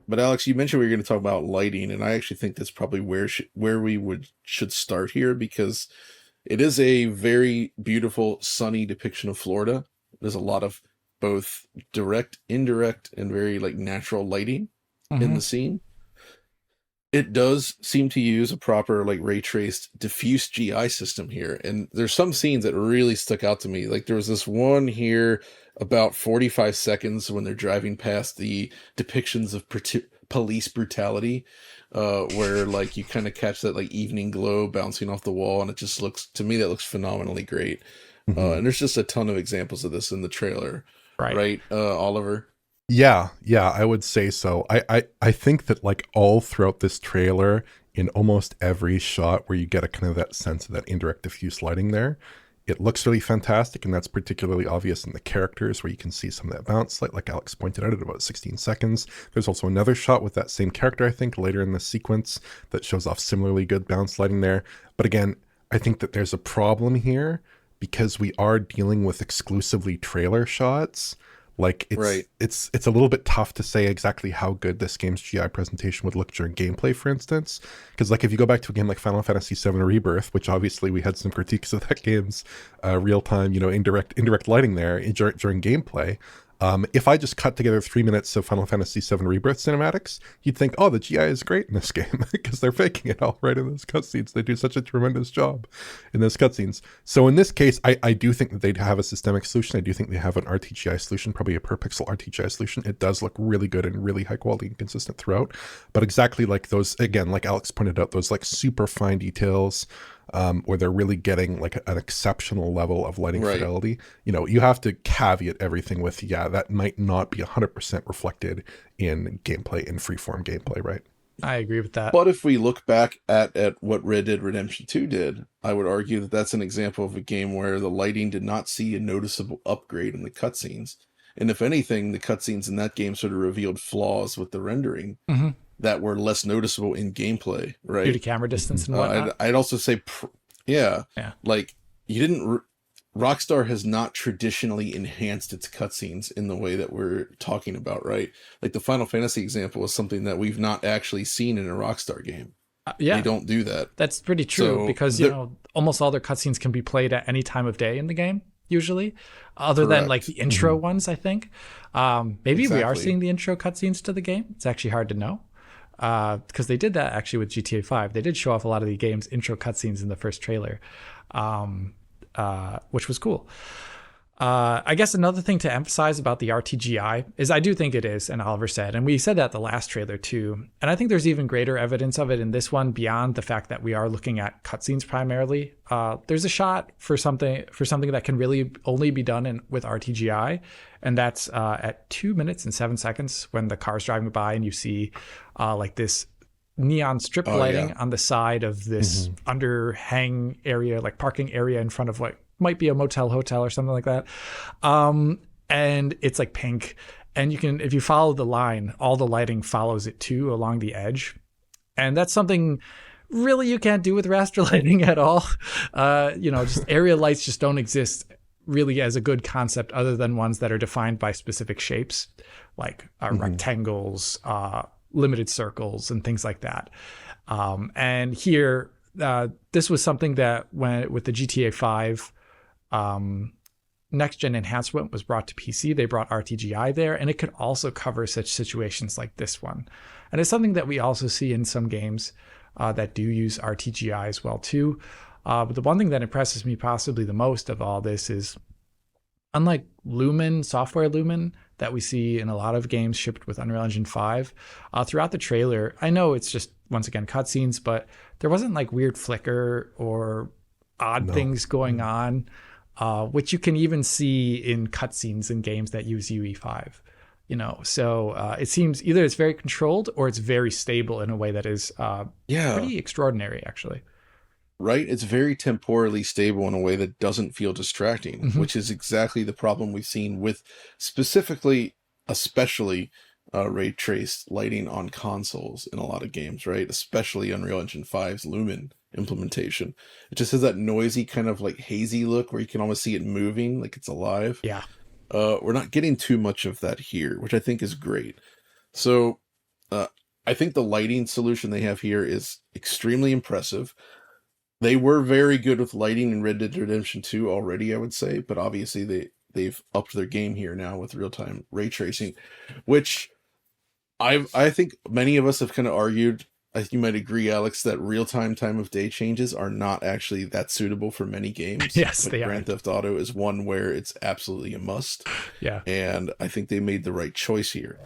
But Alex, you mentioned we were going to talk about lighting, and I actually think that's probably where we should start here, because it is a very beautiful, sunny depiction of Florida. There's a lot of both direct, indirect, and very like natural lighting in Hmm. the scene. It does seem to use a proper like ray traced diffuse GI system here, and there's some scenes that really stuck out to me. Like there was this one here about 45 seconds when they're driving past the depictions of police brutality, where like you kind of catch that like evening glow bouncing off the wall, and it just looks, to me, that looks phenomenally great. Hmm. And there's just a ton of examples of this in the trailer, Right. right, Oliver? Yeah, I would say so. I think that like all throughout this trailer, in almost every shot where you get a kind of that sense of that indirect diffuse lighting there, it looks really fantastic, and that's particularly obvious in the characters where you can see some of that bounce, like Alex pointed out, at about 16 seconds. There's also another shot with that same character, I think, later in the sequence that shows off similarly good bounce lighting there. But again, I think that there's a problem here because we are dealing with exclusively trailer shots. Like Right. it's a little bit tough to say exactly how good this game's GI presentation would look during gameplay, for instance, because like if you go back to a game like Final Fantasy VII Rebirth, which obviously we had some critiques of that game's real time, indirect lighting there during gameplay. If I just cut together 3 minutes of Final Fantasy VII Rebirth cinematics, you'd think, oh, the GI is great in this game because they're faking it all right in those cutscenes. They do such a tremendous job in those cutscenes. So in this case, I do think that they'd have a systemic solution. I do think they have an RTGI solution, probably a per pixel RTGI solution. It does look really good and really high quality and consistent throughout. But exactly like those, again, like Alex pointed out, those like super fine details, where they're really getting like an exceptional level of lighting Right. fidelity. You have to caveat everything with, yeah, that might not be 100% reflected in gameplay, in freeform gameplay, right? I agree with that. But if we look back at what Red Dead Redemption 2 did, I would argue that that's an example of a game where the lighting did not see a noticeable upgrade in the cutscenes. And if anything, the cutscenes in that game sort of revealed flaws with the rendering Hmm. that were less noticeable in gameplay, Due to right? camera distance Mhm. and whatnot. I'd also say, yeah, Yeah. like you didn't. Rockstar has not traditionally enhanced its cutscenes in the way that we're talking about, right? Like the Final Fantasy example is something that we've not actually seen in a Rockstar game. They Yeah, don't do that. that's pretty true So because, almost all their cutscenes can be played at any time of day in the game, usually, other than like the correct. intro Mhm. ones, I think. Maybe we are Exactly. seeing the intro cutscenes to the game. It's actually hard to know because they did that actually with GTA 5. They did show off a lot of the game's intro cutscenes in the first trailer, which was cool. I guess another thing to emphasize about the RTGI is I do think it is, and Oliver said, and we said that the last trailer too. And I think there's even greater evidence of it in this one beyond the fact that we are looking at cutscenes primarily. There's a shot for something that can really only be done with RTGI, and that's at 2 minutes and 7 seconds when the car's driving by and you see like this neon strip Oh lighting yeah. on the side of this Mhm. underhang area, like parking area in front of what might be a motel hotel or something like that. And it's like pink. And you can, if you follow the line, all the lighting follows it too along the edge. And that's something really you can't do with raster lighting at all. Just area lights just don't exist really as a good concept other than ones that are defined by specific shapes, like Mhm. rectangles, limited circles, and things like that. And here, this was something that when with the GTA 5 next gen enhancement was brought to PC, they brought RTGI there, and it could also cover such situations like this one. And it's something that we also see in some games that do use RTGI as well too. But the one thing that impresses me possibly the most of all this is, unlike Lumen, software Lumen, that we see in a lot of games shipped with Unreal Engine 5, throughout the trailer, I know it's just, once again, cutscenes, but there wasn't like weird flicker or odd No. things going on, which you can even see in cutscenes in games that use UE5. So it seems either it's very controlled or it's very stable in a way that is Yeah. pretty extraordinary, actually. Right? It's very temporally stable in a way that doesn't feel distracting, Hmm. which is exactly the problem we've seen with specifically, especially ray traced lighting on consoles in a lot of games, right? Especially Unreal Engine 5's Lumen implementation. It just has that noisy kind of like hazy look where you can almost see it moving like it's alive. Yeah. We're not getting too much of that here, which I think is great. So Uh, I think the lighting solution they have here is extremely impressive. They were very good with lighting in Red Dead Redemption 2 already, I would say, but obviously they've upped their game here now with real-time ray tracing, which I think many of us have kind of argued, I think you might agree, Alex, that real-time time of day changes are not actually that suitable for many games. Yes, But they Grand are. Theft Auto is one where it's absolutely a must, Yeah. and I think they made the right choice here.